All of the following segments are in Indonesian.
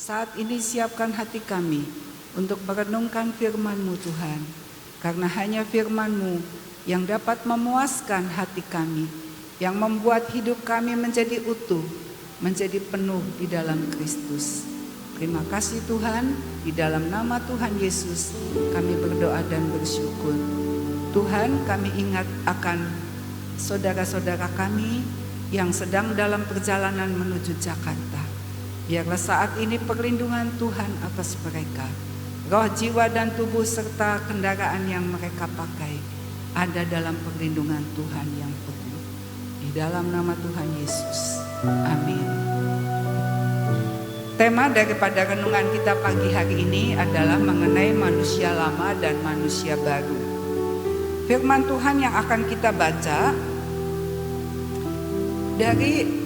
Saat ini siapkan hati kami untuk merenungkan firman-Mu Tuhan, karena hanya firman-Mu yang dapat memuaskan hati kami, yang membuat hidup kami menjadi utuh, menjadi penuh di dalam Kristus. Terima kasih Tuhan, di dalam nama Tuhan Yesus kami berdoa dan bersyukur. Tuhan, kami ingat akan saudara-saudara kami yang sedang dalam perjalanan menuju Jakarta. Biarlah saat ini perlindungan Tuhan atas mereka. Roh, jiwa, dan tubuh serta kendaraan yang mereka pakai ada dalam perlindungan Tuhan yang penuh. Di dalam nama Tuhan Yesus. Amin. Tema daripada renungan kita pagi hari ini adalah mengenai manusia lama dan manusia baru. Firman Tuhan yang akan kita baca dari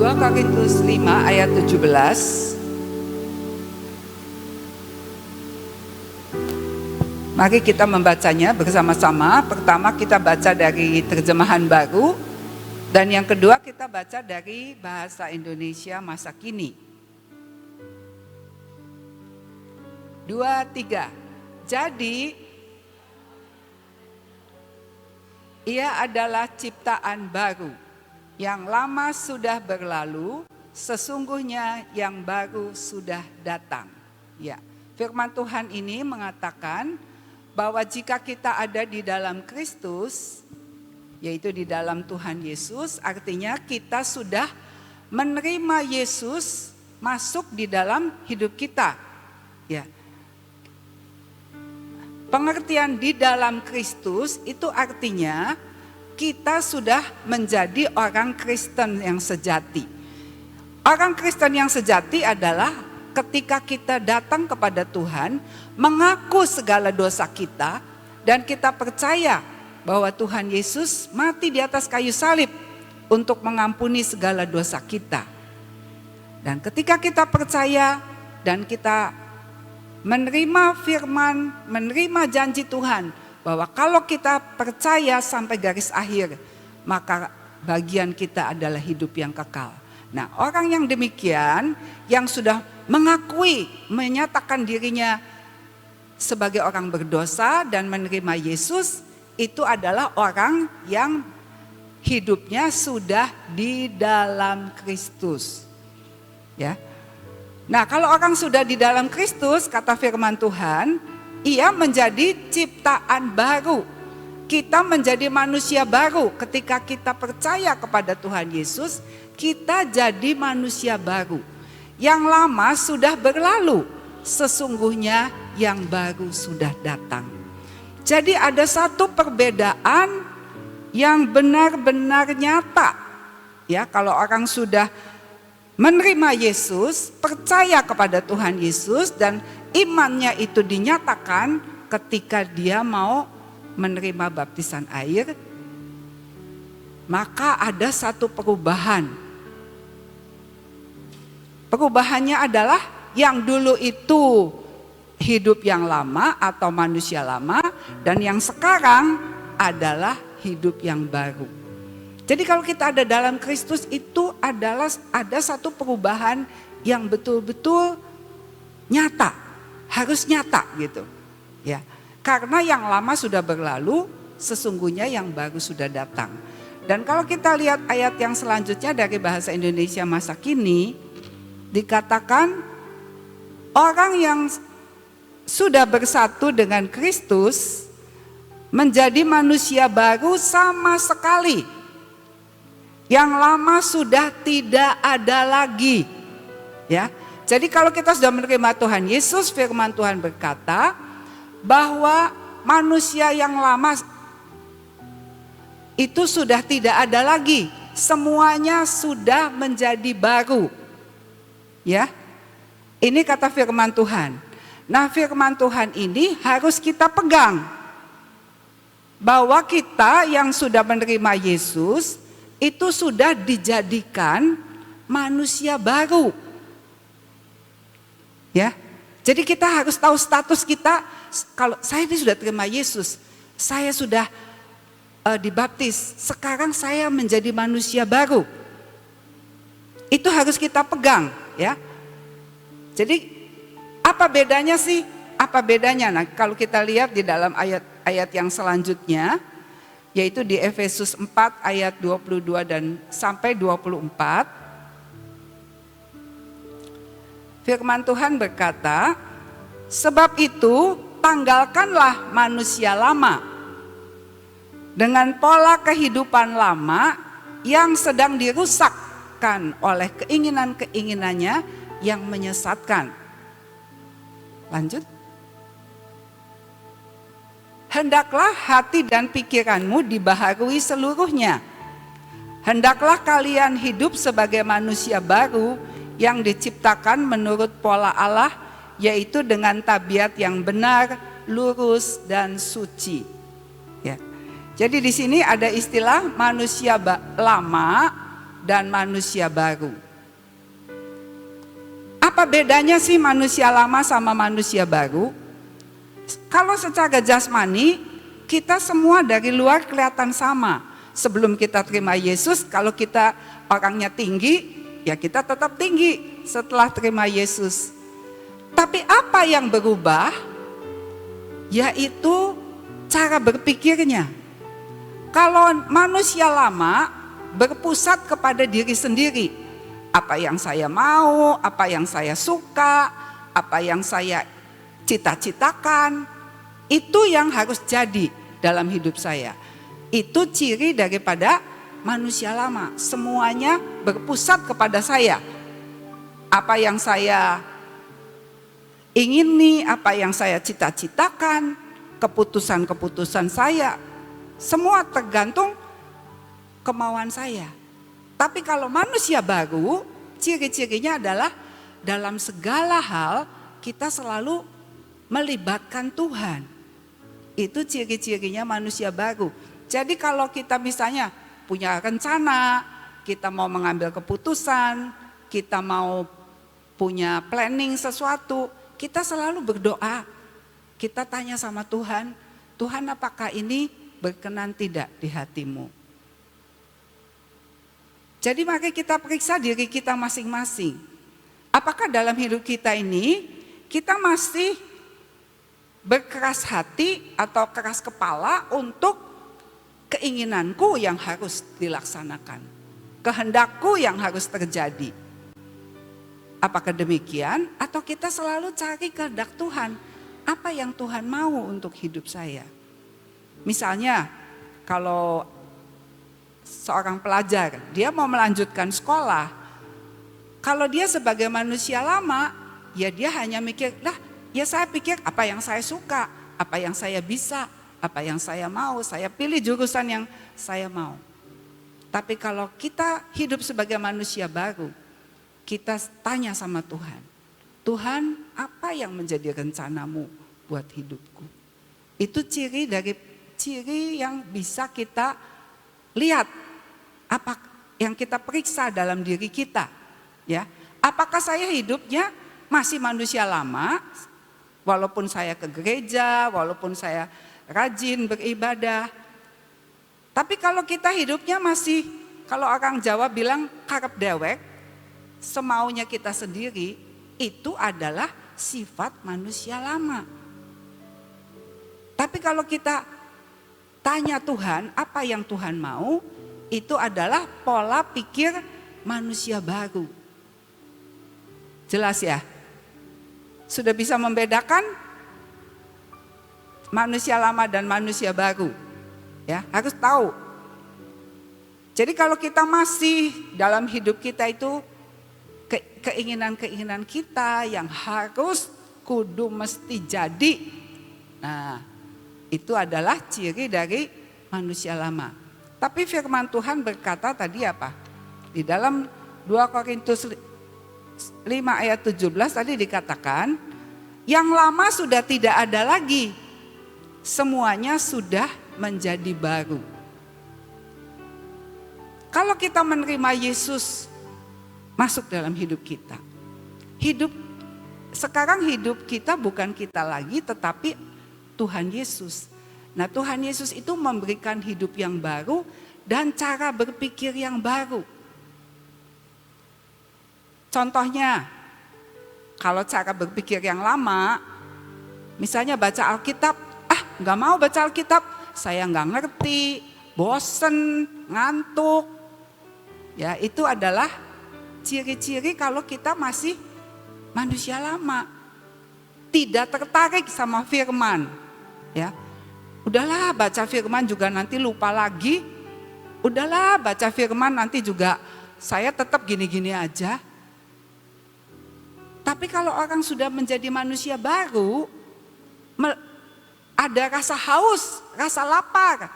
2 Korintus 5 ayat 17. Mari kita membacanya bersama-sama. Pertama kita baca dari terjemahan baru, dan yang kedua kita baca dari bahasa Indonesia masa kini. 2, 3. Jadi ia adalah ciptaan baru. Yang lama sudah berlalu, sesungguhnya yang baru sudah datang. Ya, firman Tuhan ini mengatakan bahwa jika kita ada di dalam Kristus, yaitu di dalam Tuhan Yesus, artinya kita sudah menerima Yesus masuk di dalam hidup kita. Ya. Pengertian di dalam Kristus itu artinya kita sudah menjadi orang Kristen yang sejati. Orang Kristen yang sejati adalah ketika kita datang kepada Tuhan, mengaku segala dosa kita, dan kita percaya bahwa Tuhan Yesus mati di atas kayu salib untuk mengampuni segala dosa kita. Dan ketika kita percaya dan kita menerima firman, menerima janji Tuhan, bahwa kalau kita percaya sampai garis akhir, maka bagian kita adalah hidup yang kekal. Nah, orang yang demikian, yang sudah mengakui, menyatakan dirinya sebagai orang berdosa dan menerima Yesus, itu adalah orang yang hidupnya sudah di dalam Kristus. Ya. Nah, kalau orang sudah di dalam Kristus, kata firman Tuhan, ia menjadi ciptaan baru. Kita menjadi manusia baru. Ketika kita percaya kepada Tuhan Yesus, kita jadi manusia baru. Yang lama sudah berlalu, sesungguhnya yang baru sudah datang. Jadi ada satu perbedaan yang benar-benar nyata. Ya, kalau orang sudah menerima Yesus, percaya kepada Tuhan Yesus, dan imannya itu dinyatakan ketika dia mau menerima baptisan air, maka ada satu perubahan. Perubahannya adalah yang dulu itu hidup yang lama atau manusia lama, dan yang sekarang adalah hidup yang baru. Jadi kalau kita ada dalam Kristus, itu adalah ada satu perubahan yang betul-betul nyata. Harus nyata gitu. Ya. Karena yang lama sudah berlalu, sesungguhnya yang baru sudah datang. Dan kalau kita lihat ayat yang selanjutnya dari bahasa Indonesia masa kini, dikatakan orang yang sudah bersatu dengan Kristus menjadi manusia baru sama sekali. Yang lama sudah tidak ada lagi. Ya. Jadi kalau kita sudah menerima Tuhan Yesus, firman Tuhan berkata bahwa manusia yang lama itu sudah tidak ada lagi. Semuanya sudah menjadi baru. Ya. Ini kata firman Tuhan. Nah, firman Tuhan ini harus kita pegang. Bahwa kita yang sudah menerima Yesus itu sudah dijadikan manusia baru. Ya, jadi kita harus tahu status kita. Kalau saya ini sudah terima Yesus, saya sudah dibaptis, sekarang saya menjadi manusia baru. Itu harus kita pegang, ya. Jadi apa bedanya sih? Apa bedanya? Nah, kalau kita lihat di dalam ayat-ayat yang selanjutnya, yaitu di Efesus 4 ayat 22 dan sampai 24. Firman Tuhan berkata, sebab itu tanggalkanlah manusia lama dengan pola kehidupan lama yang sedang dirusakkan oleh keinginan-keinginannya yang menyesatkan. Lanjut. Hendaklah hati dan pikiranmu dibaharui seluruhnya. Hendaklah kalian hidup sebagai manusia baru yang diciptakan menurut pola Allah, yaitu dengan tabiat yang benar, lurus, dan suci. Ya. Jadi di sini ada istilah manusia lama dan manusia baru. Apa bedanya sih manusia lama sama manusia baru? Kalau secara jasmani, kita semua dari luar kelihatan sama. Sebelum kita terima Yesus, kalau kita orangnya tinggi, ya kita tetap tinggi setelah terima Yesus. Tapi apa yang berubah? Yaitu cara berpikirnya. Kalau manusia lama berpusat kepada diri sendiri. Apa yang saya mau, apa yang saya suka, apa yang saya cita-citakan, itu yang harus jadi dalam hidup saya. Itu ciri daripada manusia lama. Semuanya berpusat kepada saya. Apa yang saya ingini, apa yang saya cita-citakan, keputusan-keputusan saya, semua tergantung kemauan saya. Tapi kalau manusia baru, ciri-cirinya adalah dalam segala hal kita selalu melibatkan Tuhan. Itu ciri-cirinya manusia baru. Jadi kalau kita misalnya punya rencana, kita mau mengambil keputusan, kita mau punya planning sesuatu, kita selalu berdoa. Kita tanya sama Tuhan, Tuhan apakah ini berkenan tidak di hatimu? Jadi mari kita periksa diri kita masing-masing. Apakah dalam hidup kita ini kita masih berkeras hati atau keras kepala untuk keinginanku yang harus dilaksanakan, kehendakku yang harus terjadi. Apakah demikian? Atau kita selalu cari kehendak Tuhan, apa yang Tuhan mau untuk hidup saya? Misalnya kalau seorang pelajar, dia mau melanjutkan sekolah, kalau dia sebagai manusia lama, ya dia hanya mikir, ya saya pikir apa yang saya suka, apa yang saya bisa, apa yang saya mau, saya pilih jurusan yang saya mau. Tapi kalau kita hidup sebagai manusia baru, kita tanya sama Tuhan, Tuhan apa yang menjadi rencanamu buat hidupku? Itu ciri yang bisa kita lihat, apa yang kita periksa dalam diri kita. Ya, apakah saya hidupnya masih manusia lama, walaupun saya ke gereja, walaupun saya rajin beribadah. Tapi kalau kita hidupnya masih, kalau orang Jawa bilang karep dewek, semaunya kita sendiri, itu adalah sifat manusia lama. Tapi kalau kita tanya Tuhan, apa yang Tuhan mau, itu adalah pola pikir manusia baru. Jelas ya? Sudah bisa membedakan manusia lama dan manusia baru. Ya, harus tahu. Jadi kalau kita masih dalam hidup kita itu keinginan-keinginan kita yang harus kudu mesti jadi. Nah, itu adalah ciri dari manusia lama. Tapi firman Tuhan berkata tadi apa? Di dalam 2 Korintus 5 ayat 17 tadi dikatakan, yang lama sudah tidak ada lagi, semuanya sudah menjadi baru. Kalau kita menerima Yesus masuk dalam hidup kita, sekarang hidup kita bukan kita lagi, tetapi Tuhan Yesus. Nah, Tuhan Yesus itu memberikan hidup yang baru dan cara berpikir yang baru. Contohnya, kalau cara berpikir yang lama, misalnya baca Alkitab, nggak mau baca Alkitab, saya nggak ngerti, bosen, ngantuk. Ya, itu adalah ciri-ciri kalau kita masih manusia lama, tidak tertarik sama firman. Ya, udahlah baca firman juga nanti lupa lagi. Udahlah baca firman nanti juga saya tetap gini-gini aja. Tapi kalau orang sudah menjadi manusia baru, ada rasa haus, rasa lapar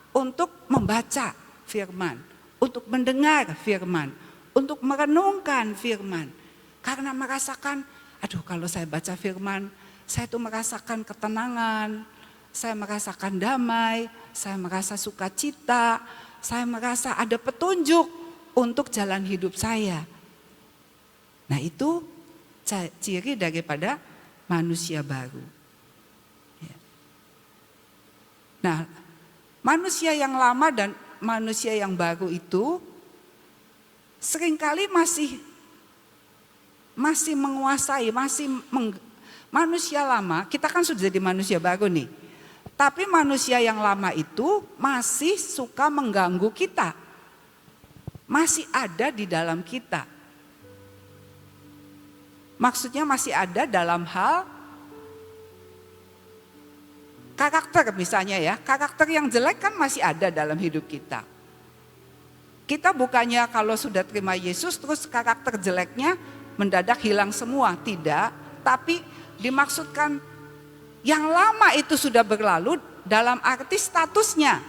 untuk membaca firman, untuk mendengar firman, untuk merenungkan firman. Karena merasakan, aduh kalau saya baca firman, saya tuh merasakan ketenangan, saya merasakan damai, saya merasa sukacita, saya merasa ada petunjuk untuk jalan hidup saya. Nah, itu ciri daripada manusia baru. Nah, manusia yang lama dan manusia yang baru itu seringkali masih menguasai, manusia lama, kita kan sudah jadi manusia baru nih. Tapi manusia yang lama itu masih suka mengganggu kita. Masih ada di dalam kita. Maksudnya masih ada dalam hal karakter misalnya ya. Karakter yang jelek kan masih ada dalam hidup kita. Kita bukannya kalau sudah terima Yesus terus karakter jeleknya mendadak hilang semua. Tidak, tapi dimaksudkan yang lama itu sudah berlalu dalam arti statusnya.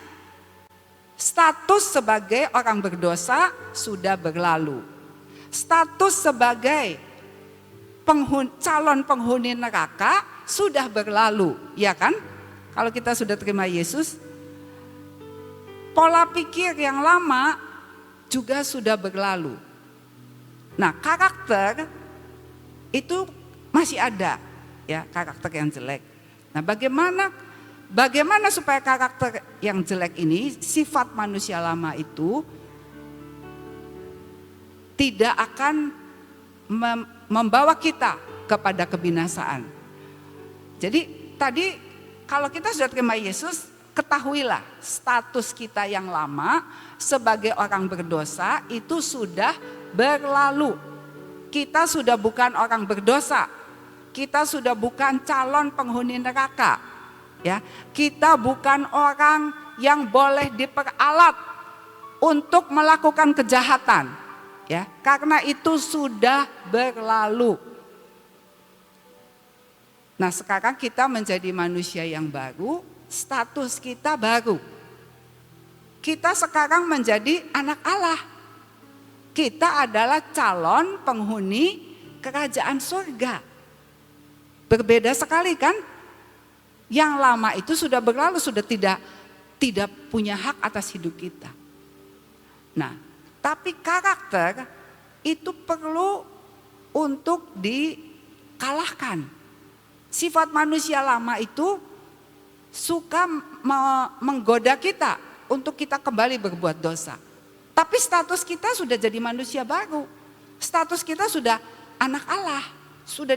Status sebagai orang berdosa sudah berlalu. Status sebagai calon penghuni neraka sudah berlalu, ya kan? Kalau kita sudah terima Yesus, pola pikir yang lama juga sudah berlalu. Nah, karakter itu masih ada, ya, karakter yang jelek. Nah, bagaimana supaya karakter yang jelek ini, sifat manusia lama itu tidak akan membawa kita kepada kebinasaan. Jadi tadi kalau kita sudah terima Yesus, ketahuilah status kita yang lama sebagai orang berdosa itu sudah berlalu. Kita sudah bukan orang berdosa. Kita sudah bukan calon penghuni neraka. Ya, kita bukan orang yang boleh diperalat untuk melakukan kejahatan. Ya, karena itu sudah berlalu. Nah, sekarang kita menjadi manusia yang baru, status kita baru. Kita sekarang menjadi anak Allah. Kita adalah calon penghuni kerajaan surga. Berbeda sekali kan? Yang lama itu sudah berlalu, sudah tidak punya hak atas hidup kita. Nah, tapi karakter itu perlu untuk dikalahkan. Sifat manusia lama itu suka menggoda kita untuk kita kembali berbuat dosa. Tapi status kita sudah jadi manusia baru. Status kita sudah anak Allah, sudah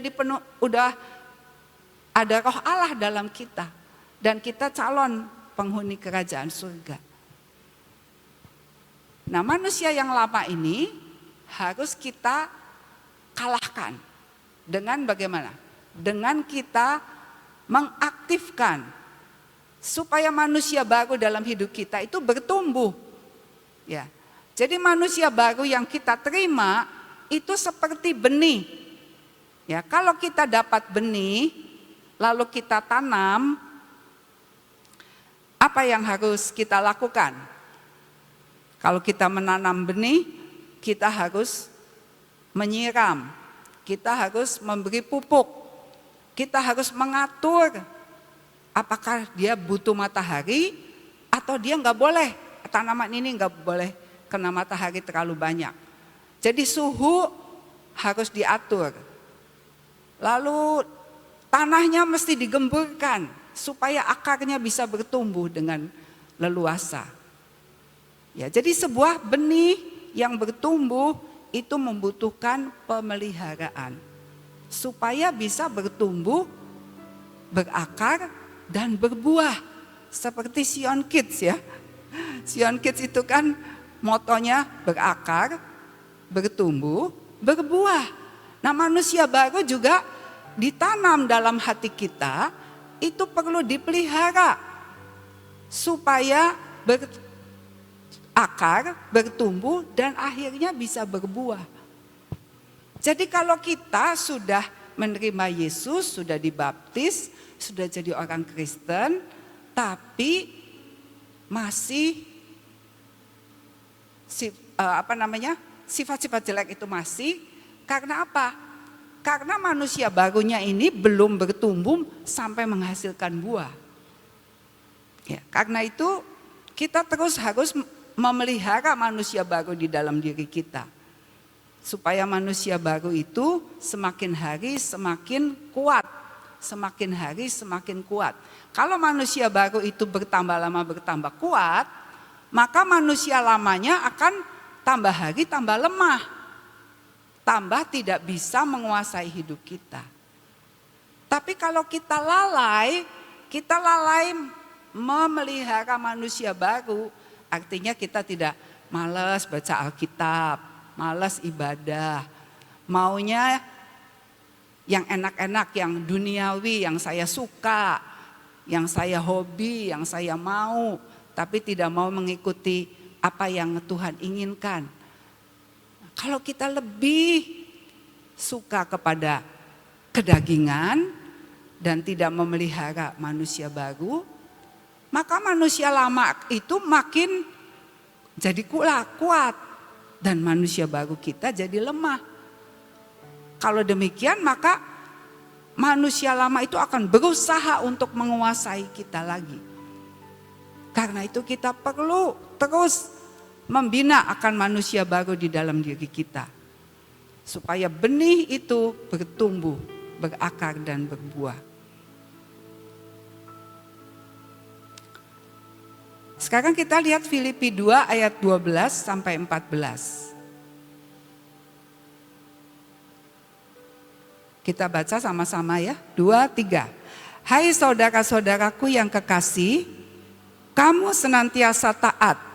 ada roh Allah dalam kita. Dan kita calon penghuni kerajaan surga. Nah, manusia yang lama ini harus kita kalahkan. Dengan bagaimana? Dengan kita mengaktifkan supaya manusia baru dalam hidup kita itu bertumbuh. Ya. Jadi manusia baru yang kita terima itu seperti benih. Ya, kalau kita dapat benih lalu kita tanam, apa yang harus kita lakukan? Kalau kita menanam benih, kita harus menyiram, kita harus memberi pupuk, kita harus mengatur apakah dia butuh matahari atau dia nggak boleh, tanaman ini nggak boleh kena matahari terlalu banyak. Jadi suhu harus diatur. Lalu tanahnya mesti digemburkan supaya akarnya bisa bertumbuh dengan leluasa. Ya, jadi sebuah benih yang bertumbuh itu membutuhkan pemeliharaan supaya bisa bertumbuh, berakar dan berbuah. Seperti Sion Kids ya. Sion Kids itu kan motonya berakar, bertumbuh, berbuah. Nah, manusia baru juga ditanam dalam hati kita, itu perlu dipelihara supaya berakar, bertumbuh dan akhirnya bisa berbuah. Jadi kalau kita sudah menerima Yesus, sudah dibaptis, sudah jadi orang Kristen, tapi masih sifat-sifat jelek itu masih, karena apa? Karena manusia barunya ini belum bertumbuh sampai menghasilkan buah. Ya, karena itu kita terus harus memelihara manusia baru di dalam diri kita. Supaya manusia baru itu semakin hari semakin kuat. Semakin hari semakin kuat. Kalau manusia baru itu bertambah lama bertambah kuat, maka manusia lamanya akan tambah hari tambah lemah. Tambah tidak bisa menguasai hidup kita. Tapi kalau kita lalai memelihara manusia baru, artinya kita tidak malas baca Alkitab, malas ibadah, maunya yang enak-enak, yang duniawi, yang saya suka, yang saya hobi, yang saya mau, tapi tidak mau mengikuti apa yang Tuhan inginkan. Kalau kita lebih suka kepada kedagingan dan tidak memelihara manusia baru, maka manusia lama itu makin jadi kuat dan manusia baru kita jadi lemah. Kalau demikian maka manusia lama itu akan berusaha untuk menguasai kita lagi. Karena itu kita perlu terus membina akan manusia baru di dalam diri kita. Supaya benih itu bertumbuh, berakar dan berbuah. Sekarang kita lihat Filipi 2 ayat 12 sampai 14. Kita baca sama-sama ya, 2, 3. Hai saudara-saudaraku yang kekasih, kamu senantiasa taat.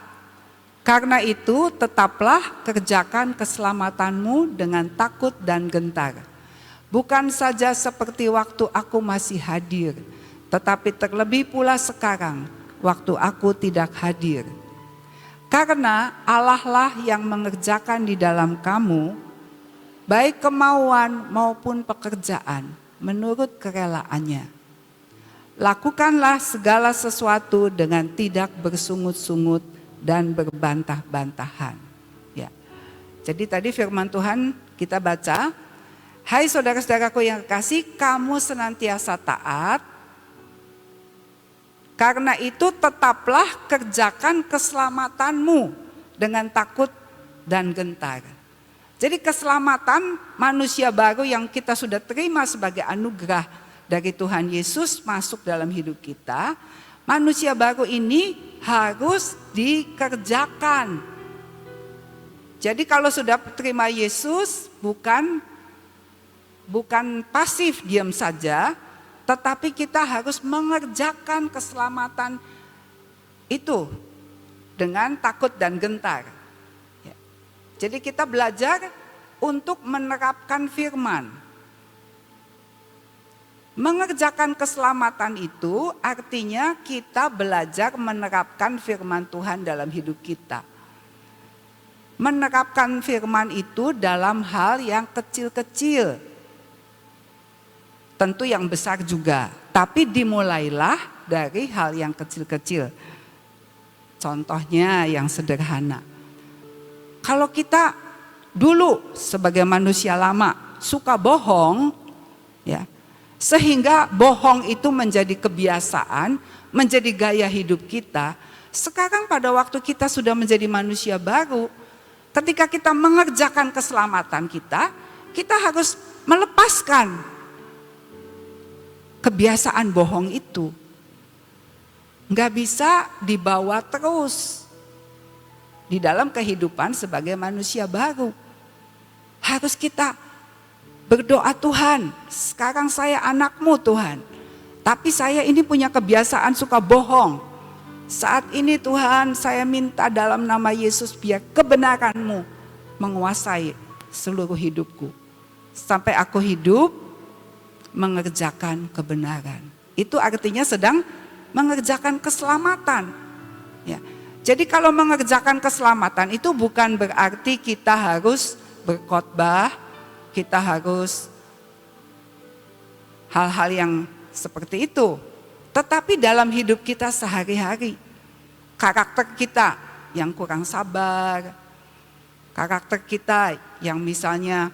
Karena itu tetaplah kerjakan keselamatanmu dengan takut dan gentar. Bukan saja seperti waktu aku masih hadir, tetapi terlebih pula sekarang waktu aku tidak hadir. Karena Allah lah yang mengerjakan di dalam kamu, baik kemauan maupun pekerjaan menurut kerelaannya. Lakukanlah segala sesuatu dengan tidak bersungut-sungut dan berbantah-bantahan. Ya. Jadi tadi firman Tuhan kita baca, hai saudara-saudaraku yang kekasih, kamu senantiasa taat. Karena itu tetaplah kerjakan keselamatanmu dengan takut dan gentar. Jadi keselamatan manusia baru yang kita sudah terima sebagai anugerah dari Tuhan Yesus masuk dalam hidup kita, manusia baru ini harus dikerjakan. Jadi kalau sudah terima Yesus bukan pasif diam saja, tetapi kita harus mengerjakan keselamatan itu dengan takut dan gentar. Jadi kita belajar untuk menerapkan firman. Mengerjakan keselamatan itu artinya kita belajar menerapkan firman Tuhan dalam hidup kita. Menerapkan firman itu dalam hal yang kecil-kecil. Tentu yang besar juga, tapi dimulailah dari hal yang kecil-kecil. Contohnya yang sederhana. Kalau kita dulu sebagai manusia lama suka bohong, ya, sehingga bohong itu menjadi kebiasaan, menjadi gaya hidup kita. Sekarang pada waktu kita sudah menjadi manusia baru, ketika kita mengerjakan keselamatan kita harus melepaskan kebiasaan bohong itu. nggak bisa dibawa terus di dalam kehidupan sebagai manusia baru. Harus kita berdoa, Tuhan, sekarang saya anakmu Tuhan, tapi saya ini punya kebiasaan suka bohong. Saat ini Tuhan, saya minta dalam nama Yesus biar kebenaran-Mu menguasai seluruh hidupku. Sampai aku hidup mengerjakan kebenaran. Itu artinya sedang mengerjakan keselamatan. Ya. Jadi kalau mengerjakan keselamatan itu bukan berarti kita harus berkhotbah, kita harus hal-hal yang seperti itu. Tetapi dalam hidup kita sehari-hari, karakter kita yang kurang sabar, karakter kita yang misalnya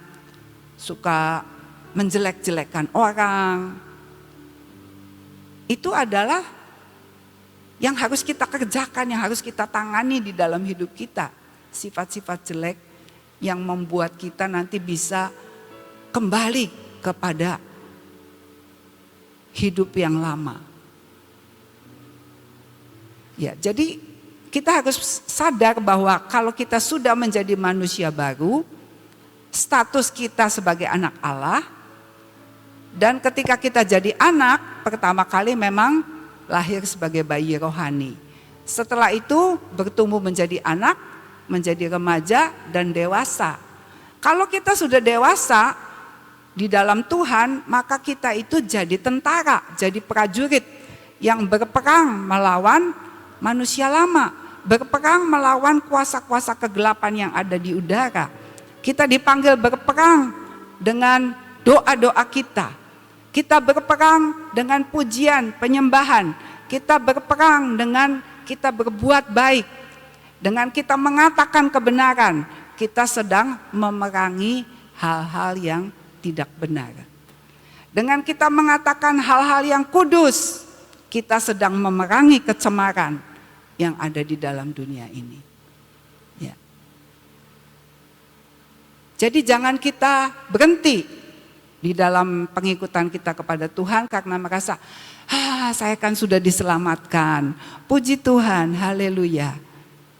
suka menjelek-jelekkan orang, itu adalah yang harus kita kerjakan, yang harus kita tangani di dalam hidup kita. Sifat-sifat jelek yang membuat kita nanti bisa kembali kepada hidup yang lama. Ya, jadi kita harus sadar bahwa kalau kita sudah menjadi manusia baru, status kita sebagai anak Allah, dan ketika kita jadi anak, pertama kali memang lahir sebagai bayi rohani. Setelah itu bertumbuh menjadi anak, menjadi remaja dan dewasa. Kalau kita sudah dewasa di dalam Tuhan, maka kita itu jadi tentara, jadi prajurit yang berperang melawan manusia lama, berperang melawan kuasa-kuasa kegelapan yang ada di udara. Kita dipanggil berperang dengan doa-doa kita. Kita berperang dengan pujian, penyembahan. Kita berperang dengan kita berbuat baik. Dengan kita mengatakan kebenaran, kita sedang memerangi hal-hal yang tidak benar. Dengan kita mengatakan hal-hal yang kudus, kita sedang memerangi kecemaran yang ada di dalam dunia ini. Ya. Jadi jangan kita berhenti di dalam pengikutan kita kepada Tuhan karena merasa, saya kan sudah diselamatkan. Puji Tuhan, haleluya.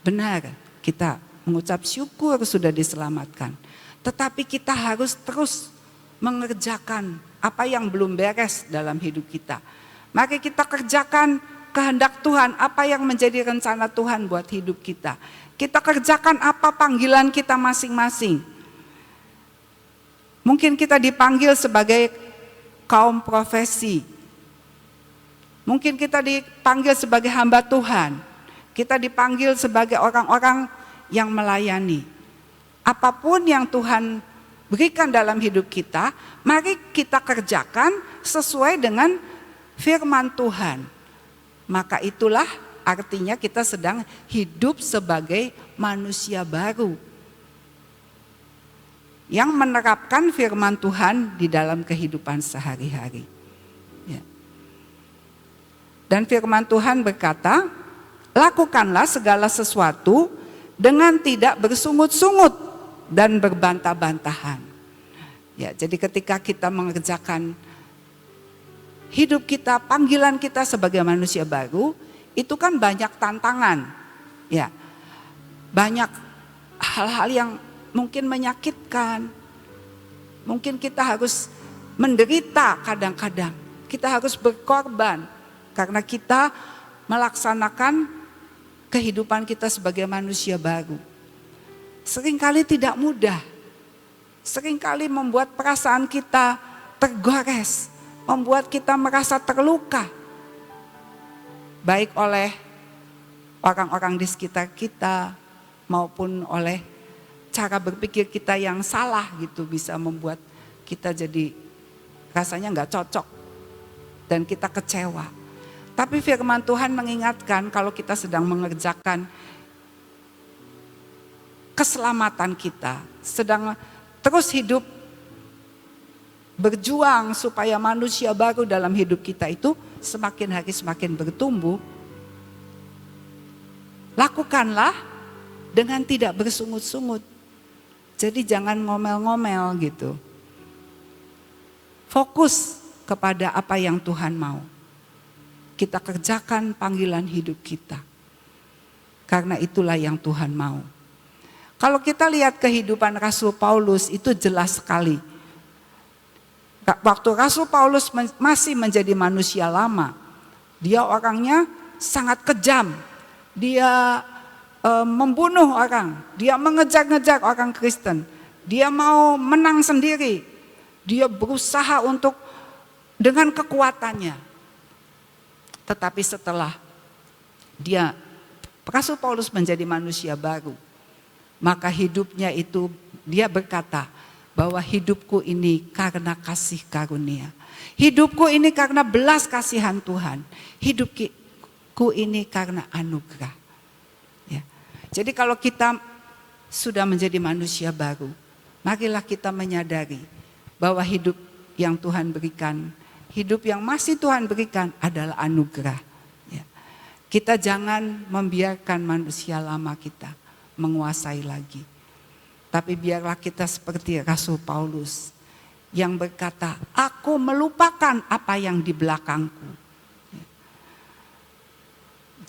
Benar, kita mengucap syukur sudah diselamatkan. Tetapi kita harus terus mengerjakan apa yang belum beres dalam hidup kita. Mari kita kerjakan kehendak Tuhan, apa yang menjadi rencana Tuhan buat hidup kita. Kita kerjakan apa panggilan kita masing-masing. Mungkin kita dipanggil sebagai kaum profesi. Mungkin kita dipanggil sebagai hamba Tuhan. Kita dipanggil sebagai orang-orang yang melayani. Apapun yang Tuhan berikan dalam hidup kita, mari kita kerjakan sesuai dengan firman Tuhan. Maka itulah artinya kita sedang hidup sebagai manusia baru yang menerapkan firman Tuhan di dalam kehidupan sehari-hari. Ya. Dan firman Tuhan berkata, lakukanlah segala sesuatu dengan tidak bersungut-sungut dan berbantah-bantahan. Ya, jadi ketika kita mengerjakan hidup kita, panggilan kita sebagai manusia baru, itu kan banyak tantangan. Ya. Banyak hal-hal yang mungkin menyakitkan. Mungkin kita harus menderita kadang-kadang. Kita harus berkorban karena kita melaksanakan kehidupan kita sebagai manusia baru. Seringkali tidak mudah. Seringkali membuat perasaan kita tergores. Membuat kita merasa terluka, baik oleh orang-orang di sekitar kita maupun oleh cara berpikir kita yang salah gitu, bisa membuat kita jadi rasanya nggak cocok dan kita kecewa. Tapi firman Tuhan mengingatkan kalau kita sedang mengerjakan keselamatan kita, sedang terus hidup berjuang supaya manusia baru dalam hidup kita itu semakin hari semakin bertumbuh. Lakukanlah dengan tidak bersungut-sungut. Jadi jangan ngomel-ngomel gitu. Fokus kepada apa yang Tuhan mau. kita kerjakan panggilan hidup kita. Karena itulah yang Tuhan mau. Kalau kita lihat kehidupan Rasul Paulus itu jelas sekali. Waktu Rasul Paulus masih menjadi manusia lama, dia orangnya sangat kejam. Dia membunuh orang, dia mengejar-ngejar orang Kristen. Dia mau menang sendiri. Dia berusaha untuk dengan kekuatannya. Tetapi setelah Rasul Paulus menjadi manusia baru, maka hidupnya itu dia berkata bahwa hidupku ini karena kasih karunia. Hidupku ini karena belas kasihan Tuhan. Hidupku ini karena anugerah. Ya. Jadi kalau kita sudah menjadi manusia baru, marilah kita menyadari bahwa hidup yang Tuhan berikan, hidup yang masih Tuhan berikan adalah anugerah. Ya. Kita jangan membiarkan manusia lama kita menguasai lagi. Tapi biarlah kita seperti Rasul Paulus yang berkata, aku melupakan apa yang di belakangku.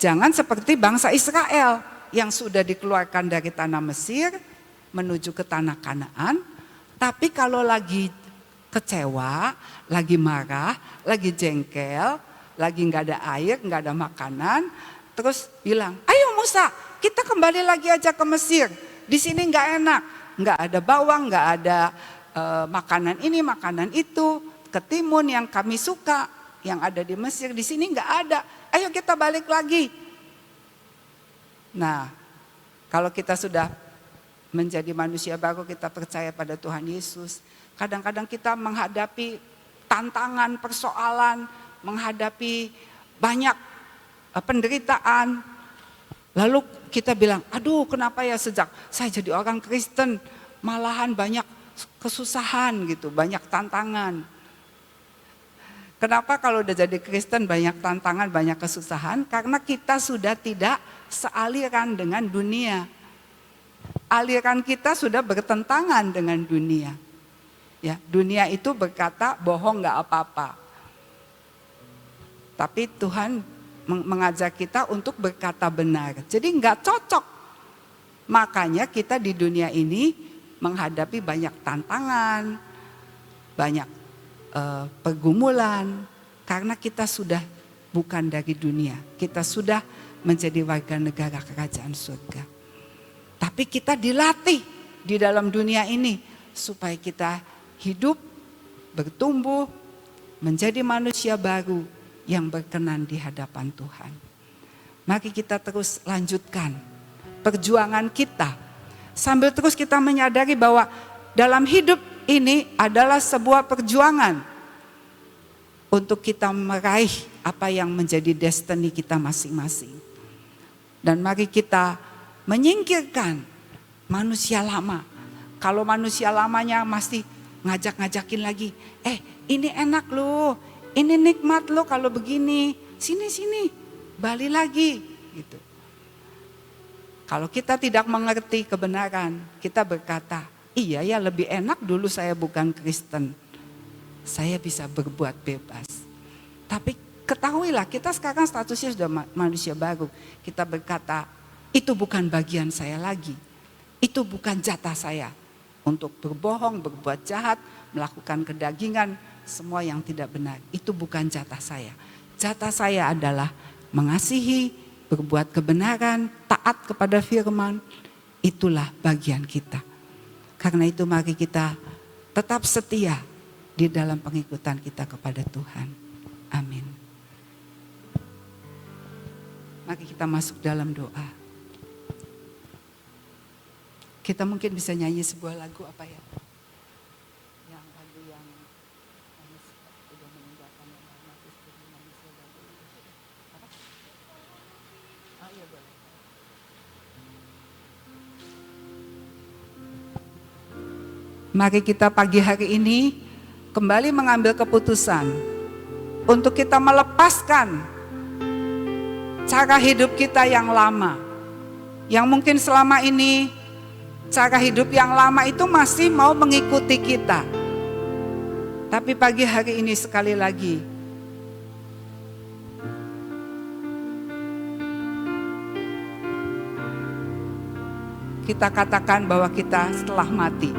Jangan seperti bangsa Israel yang sudah dikeluarkan dari tanah Mesir menuju ke tanah Kanaan. Tapi kalau lagi kecewa, lagi marah, lagi jengkel, lagi nggak ada air, nggak ada makanan, terus bilang, ayo Musa, kita kembali lagi aja ke Mesir. Di sini nggak enak, nggak ada bawang, nggak ada makanan ini, makanan itu, ketimun yang kami suka, yang ada di Mesir, di sini nggak ada. Ayo kita balik lagi. Nah, kalau kita sudah menjadi manusia baru, kita percaya pada Tuhan Yesus. Kadang-kadang kita menghadapi tantangan, persoalan, menghadapi banyak penderitaan. Lalu kita bilang, aduh kenapa ya sejak saya jadi orang Kristen malahan banyak kesusahan gitu, banyak tantangan. Kenapa kalau udah jadi Kristen banyak tantangan, banyak kesusahan? Karena kita sudah tidak sealiran dengan dunia. Aliran kita sudah bertentangan dengan dunia. Ya, dunia itu berkata bohong nggak apa-apa. Tapi Tuhan mengajak kita untuk berkata benar. Jadi nggak cocok. Makanya kita di dunia ini menghadapi banyak tantangan, banyak pergumulan. Karena kita sudah bukan dari dunia. Kita sudah menjadi warga negara kerajaan surga. Tapi kita dilatih di dalam dunia ini supaya kita hidup, bertumbuh, menjadi manusia baru yang berkenan di hadapan Tuhan. Mari kita terus lanjutkan perjuangan kita. Sambil terus kita menyadari bahwa dalam hidup ini adalah sebuah perjuangan untuk kita meraih apa yang menjadi destiny kita masing-masing. Dan mari kita menyingkirkan manusia lama. Kalau manusia lamanya masih ngajak-ngajakin lagi, ini enak loh, ini nikmat loh kalau begini, sini, balik lagi gitu. Kalau kita tidak mengerti kebenaran, kita berkata, iya ya lebih enak dulu saya bukan Kristen, saya bisa berbuat bebas. Tapi ketahuilah kita sekarang statusnya sudah manusia baru. Kita berkata, itu bukan bagian saya lagi, itu bukan jatah saya. Untuk berbohong, berbuat jahat, melakukan kedagingan, semua yang tidak benar. Itu bukan jatah saya. Jatah saya adalah mengasihi, berbuat kebenaran, taat kepada firman. Itulah bagian kita. Karena itu mari kita tetap setia di dalam pengikutan kita kepada Tuhan. Amin. Mari kita masuk dalam doa. Kita mungkin bisa nyanyi sebuah lagu apa ya? Yang lagu yang sudah meninggalkan manusia baru. Apa? Ah iya boleh. Mari kita pagi hari ini kembali mengambil keputusan untuk kita melepaskan cara hidup kita yang lama. Yang mungkin selama ini cara hidup yang lama itu masih mau mengikuti kita. Tapi pagi hari ini sekali lagi kita katakan bahwa kita setelah mati.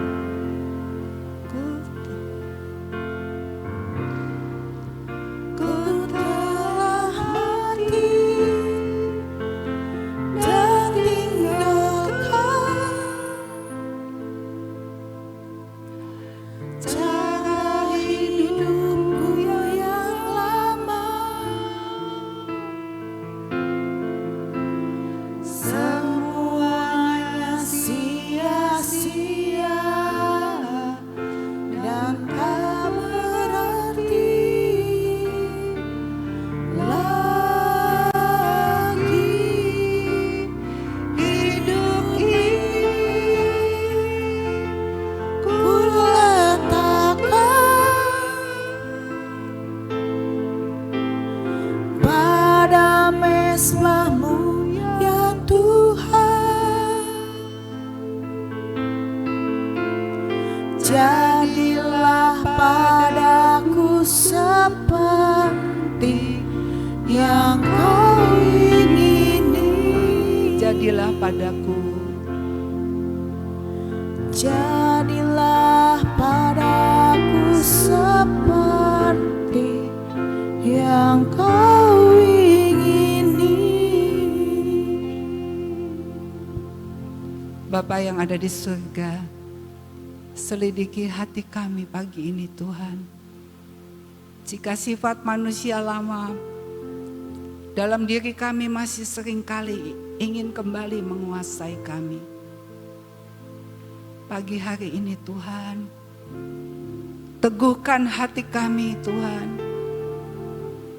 Jadilah padaku seperti yang kau ingini. Jadilah padaku. Jadilah padaku seperti yang kau ingini. Bapa yang ada di surga, selidiki hati kami pagi ini Tuhan. Jika sifat manusia lama dalam diri kami masih seringkali ingin kembali menguasai kami, pagi hari ini Tuhan, teguhkan hati kami Tuhan,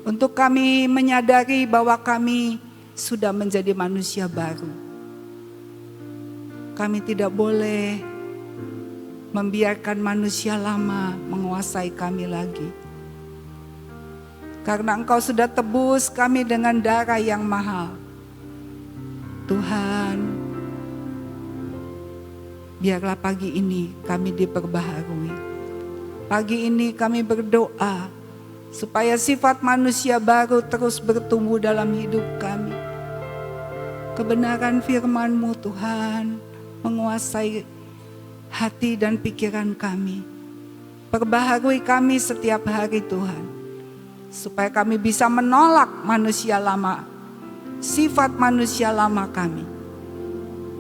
untuk kami menyadari bahwa kami sudah menjadi manusia baru. Kami tidak boleh membiarkan manusia lama menguasai kami lagi. Karena Engkau sudah tebus kami dengan darah yang mahal. Tuhan, biarlah pagi ini kami diperbaharui. Pagi ini kami berdoa supaya sifat manusia baru terus bertumbuh dalam hidup kami. Kebenaran firman-Mu Tuhan menguasai hati dan pikiran kami. Perbaharui kami setiap hari Tuhan, supaya kami bisa menolak manusia lama, sifat manusia lama kami.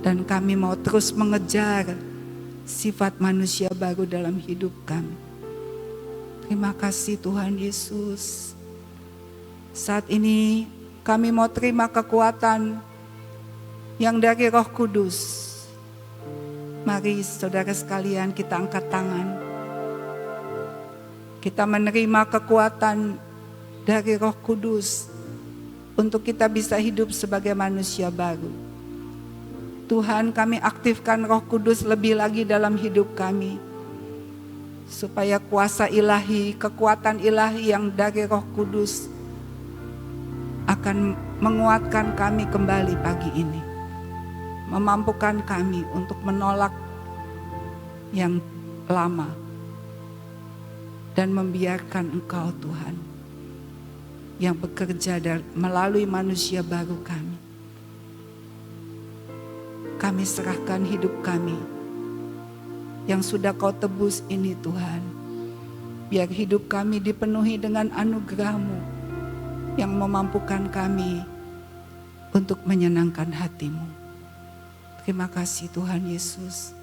Dan kami mau terus mengejar sifat manusia baru dalam hidup kami. Terima kasih Tuhan Yesus. Saat ini kami mau terima kekuatan yang dari Roh Kudus. Mari saudara sekalian kita angkat tangan. Kita menerima kekuatan dari Roh Kudus untuk kita bisa hidup sebagai manusia baru. Tuhan, kami aktifkan Roh Kudus lebih lagi dalam hidup kami, supaya kuasa ilahi, kekuatan ilahi yang dari Roh Kudus akan menguatkan kami kembali pagi ini, memampukan kami untuk menolak yang lama dan membiarkan Engkau Tuhan yang bekerja melalui manusia baru kami. Kami serahkan hidup kami yang sudah Kau tebus ini Tuhan. Biar hidup kami dipenuhi dengan anugerah-Mu yang memampukan kami untuk menyenangkan hati-Mu. Terima kasih Tuhan Yesus.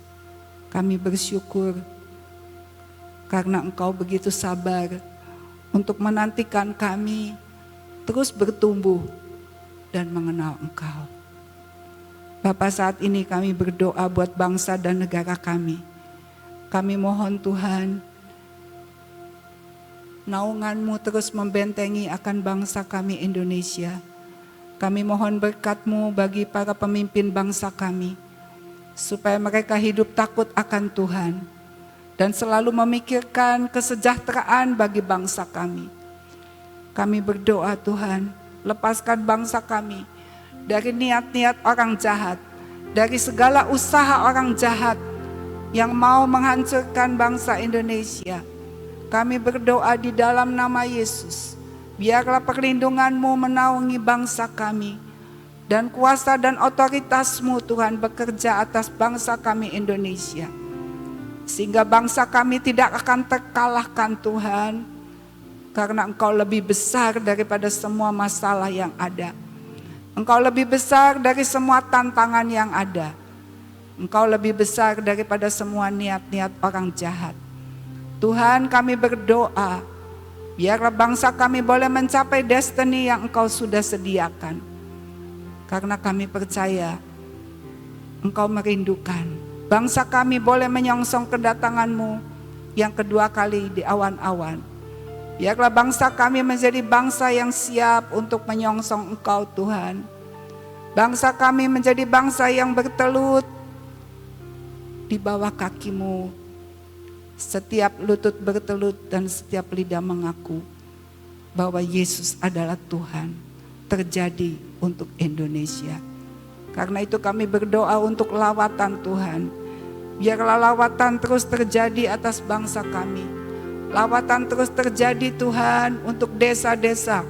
Kami bersyukur karena Engkau begitu sabar untuk menantikan kami terus bertumbuh dan mengenal Engkau. Bapa, saat ini kami berdoa buat bangsa dan negara kami. Kami mohon Tuhan, naungan-Mu terus membentengi akan bangsa kami Indonesia. Kami mohon berkat-Mu bagi para pemimpin bangsa kami, supaya mereka hidup takut akan Tuhan dan selalu memikirkan kesejahteraan bagi bangsa kami. Kami berdoa Tuhan, lepaskan bangsa kami dari niat-niat orang jahat, dari segala usaha orang jahat yang mau menghancurkan bangsa Indonesia. Kami berdoa di dalam nama Yesus, biarlah perlindungan-Mu menaungi bangsa kami. Dan kuasa dan otoritas-Mu Tuhan bekerja atas bangsa kami Indonesia. Sehingga bangsa kami tidak akan terkalahkan Tuhan. Karena Engkau lebih besar daripada semua masalah yang ada. Engkau lebih besar dari semua tantangan yang ada. Engkau lebih besar daripada semua niat-niat orang jahat. Tuhan, kami berdoa, biarlah bangsa kami boleh mencapai destiny yang Engkau sudah sediakan. Karena kami percaya Engkau merindukan bangsa kami boleh menyongsong kedatangan-Mu yang kedua kali di awan-awan. Biarlah bangsa kami menjadi bangsa yang siap untuk menyongsong Engkau Tuhan. Bangsa kami menjadi bangsa yang bertelut di bawah kaki-Mu. Setiap lutut bertelut dan setiap lidah mengaku bahwa Yesus adalah Tuhan. Terjadi untuk Indonesia. Karena itu kami berdoa untuk lawatan Tuhan. Biarlah lawatan terus terjadi atas bangsa kami. Lawatan terus terjadi Tuhan untuk desa-desa,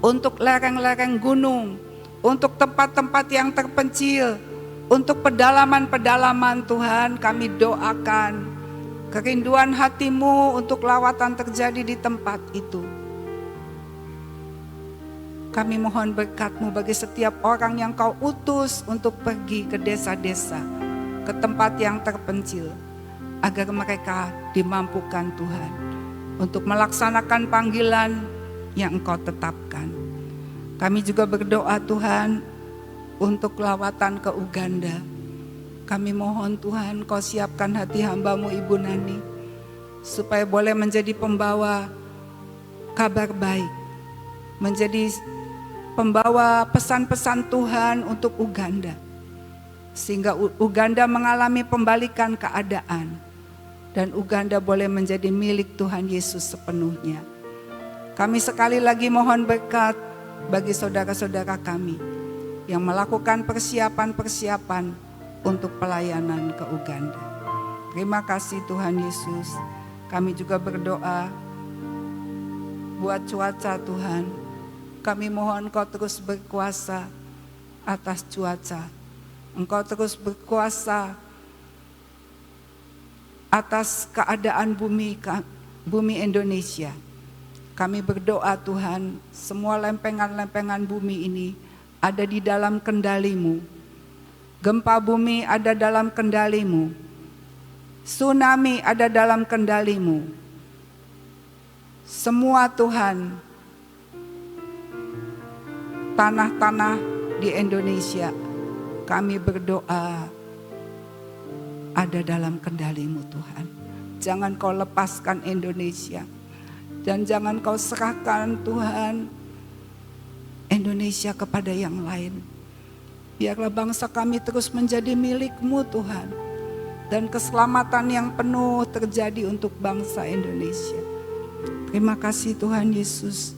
untuk lereng-lereng gunung, untuk tempat-tempat yang terpencil, untuk pedalaman-pedalaman Tuhan. Kami doakan kerinduan hati-Mu untuk lawatan terjadi di tempat itu. Kami mohon berkat-Mu bagi setiap orang yang Kau utus untuk pergi ke desa-desa, ke tempat yang terpencil, agar mereka dimampukan Tuhan untuk melaksanakan panggilan yang Engkau tetapkan. Kami juga berdoa Tuhan untuk lawatan ke Uganda. Kami mohon Tuhan Kau siapkan hati hamba-Mu Ibu Nani, supaya boleh menjadi pembawa kabar baik, menjadi pembawa pesan-pesan Tuhan untuk Uganda. Sehingga Uganda mengalami pembalikan keadaan. Dan Uganda boleh menjadi milik Tuhan Yesus sepenuhnya. Kami sekali lagi mohon berkat bagi saudara-saudara kami yang melakukan persiapan-persiapan untuk pelayanan ke Uganda. Terima kasih Tuhan Yesus. Kami juga berdoa buat cuaca Tuhan. Kami mohon Engkau terus berkuasa atas cuaca. Engkau terus berkuasa atas keadaan bumi Indonesia. Kami berdoa Tuhan, semua lempengan-lempengan bumi ini ada di dalam kendali-Mu. Gempa bumi ada dalam kendali-Mu. Tsunami ada dalam kendali-Mu. Semua Tuhan, tanah-tanah di Indonesia, kami berdoa ada dalam kendali-Mu Tuhan. Jangan Kau lepaskan Indonesia. Dan jangan Kau serahkan Tuhan Indonesia kepada yang lain. Biarlah bangsa kami terus menjadi milik-Mu Tuhan. Dan keselamatan yang penuh terjadi untuk bangsa Indonesia. Terima kasih Tuhan Yesus.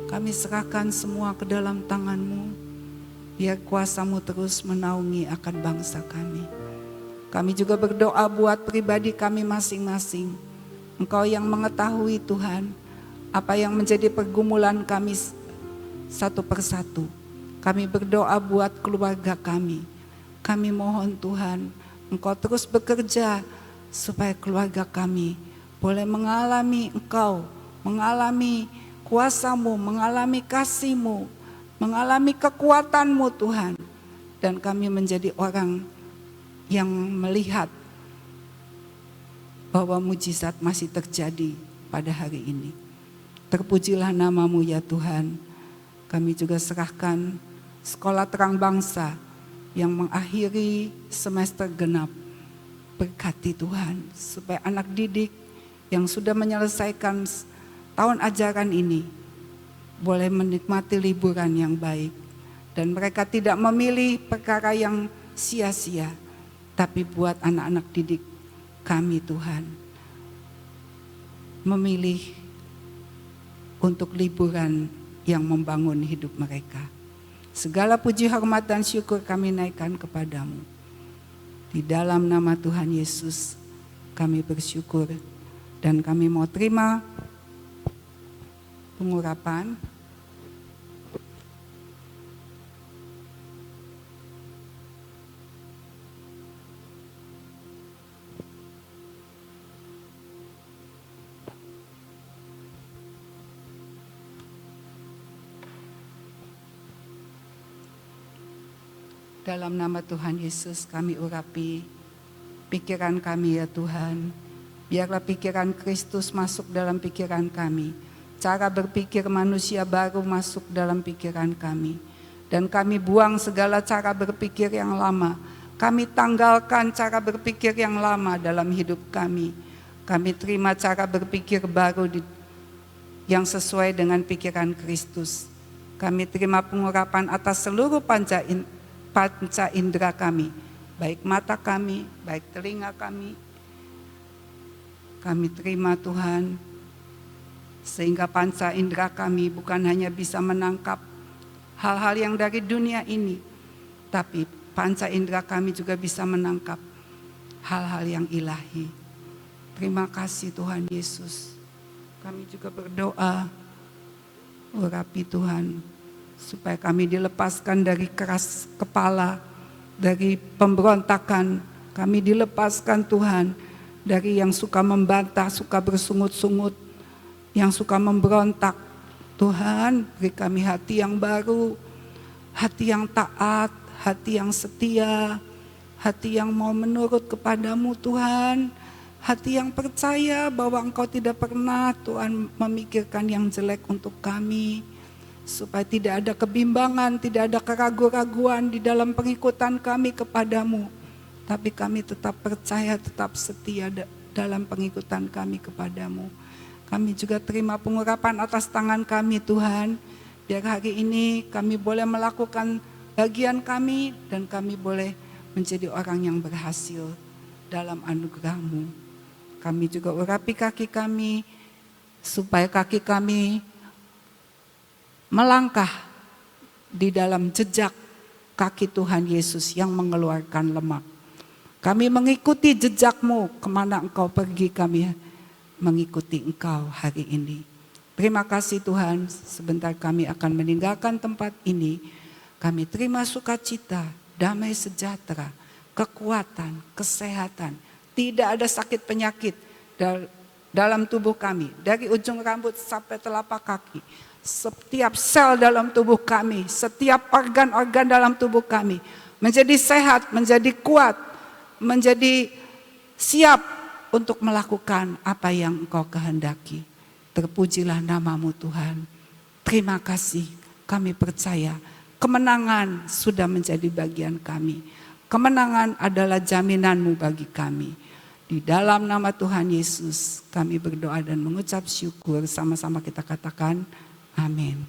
Kami serahkan semua ke dalam tangan-Mu. Biar kuasa-Mu terus menaungi akan bangsa kami. Kami juga berdoa buat pribadi kami masing-masing. Engkau yang mengetahui Tuhan, apa yang menjadi pergumulan kami satu persatu. Kami berdoa buat keluarga kami. Kami mohon Tuhan, Engkau terus bekerja supaya keluarga kami boleh mengalami Engkau, mengalami kuasa-Mu, mengalami kasih-Mu, mengalami kekuatan-Mu Tuhan. Dan kami menjadi orang yang melihat bahwa mujizat masih terjadi pada hari ini. Terpujilah nama-Mu ya Tuhan. Kami juga serahkan Sekolah Terang Bangsa yang mengakhiri semester genap. Berkati Tuhan supaya anak didik yang sudah menyelesaikan tahun ajaran ini boleh menikmati liburan yang baik. Dan mereka tidak memilih perkara yang sia-sia, tapi buat anak-anak didik kami Tuhan memilih untuk liburan yang membangun hidup mereka. Segala puji, hormat, dan syukur kami naikkan kepadamu. Di dalam nama Tuhan Yesus kami bersyukur dan kami mau terima pengurapan. Dalam nama Tuhan Yesus kami urapi pikiran kami ya Tuhan. Biarlah pikiran Kristus masuk dalam pikiran kami. Cara berpikir manusia baru masuk dalam pikiran kami. Dan kami buang segala cara berpikir yang lama. Kami tanggalkan cara berpikir yang lama dalam hidup kami. Kami terima cara berpikir baru yang sesuai dengan pikiran Kristus. Kami terima pengurapan atas seluruh panca indera kami, baik mata kami, baik telinga kami. Kami terima Tuhan, sehingga panca indera kami bukan hanya bisa menangkap hal-hal yang dari dunia ini, tapi panca indera kami juga bisa menangkap hal-hal yang ilahi. Terima kasih Tuhan Yesus. Kami juga berdoa, urapi Tuhan, supaya kami dilepaskan dari keras kepala, dari pemberontakan. Kami dilepaskan Tuhan dari yang suka membantah, suka bersungut-sungut, yang suka memberontak. Tuhan, beri kami hati yang baru, hati yang taat, hati yang setia, hati yang mau menurut kepadamu Tuhan, hati yang percaya bahwa Engkau tidak pernah Tuhan memikirkan yang jelek untuk kami. Supaya tidak ada kebimbangan, tidak ada keraguan-raguan di dalam pengikutan kami kepadamu. Tapi kami tetap percaya, tetap setia dalam pengikutan kami kepadamu. Kami juga terima pengurapan atas tangan kami Tuhan. Biar hari ini kami boleh melakukan bagian kami dan kami boleh menjadi orang yang berhasil dalam anugerah-Mu. Kami juga urapi kaki kami supaya kaki kami melangkah di dalam jejak kaki Tuhan Yesus yang mengeluarkan lemak. Kami mengikuti jejak-Mu, kemana Engkau pergi kami mengikuti Engkau hari ini. Terima kasih Tuhan, sebentar kami akan meninggalkan tempat ini. Kami terima sukacita, damai sejahtera, kekuatan, kesehatan. Tidak ada sakit penyakit dalam tubuh kami, dari ujung rambut sampai telapak kaki. Setiap sel dalam tubuh kami, setiap organ-organ dalam tubuh kami menjadi sehat, menjadi kuat, menjadi siap untuk melakukan apa yang Engkau kehendaki. Terpujilah nama-Mu Tuhan. Terima kasih, kami percaya kemenangan sudah menjadi bagian kami. Kemenangan adalah jaminan-Mu bagi kami. Di dalam nama Tuhan Yesus kami berdoa dan mengucap syukur. Sama-sama kita katakan amin.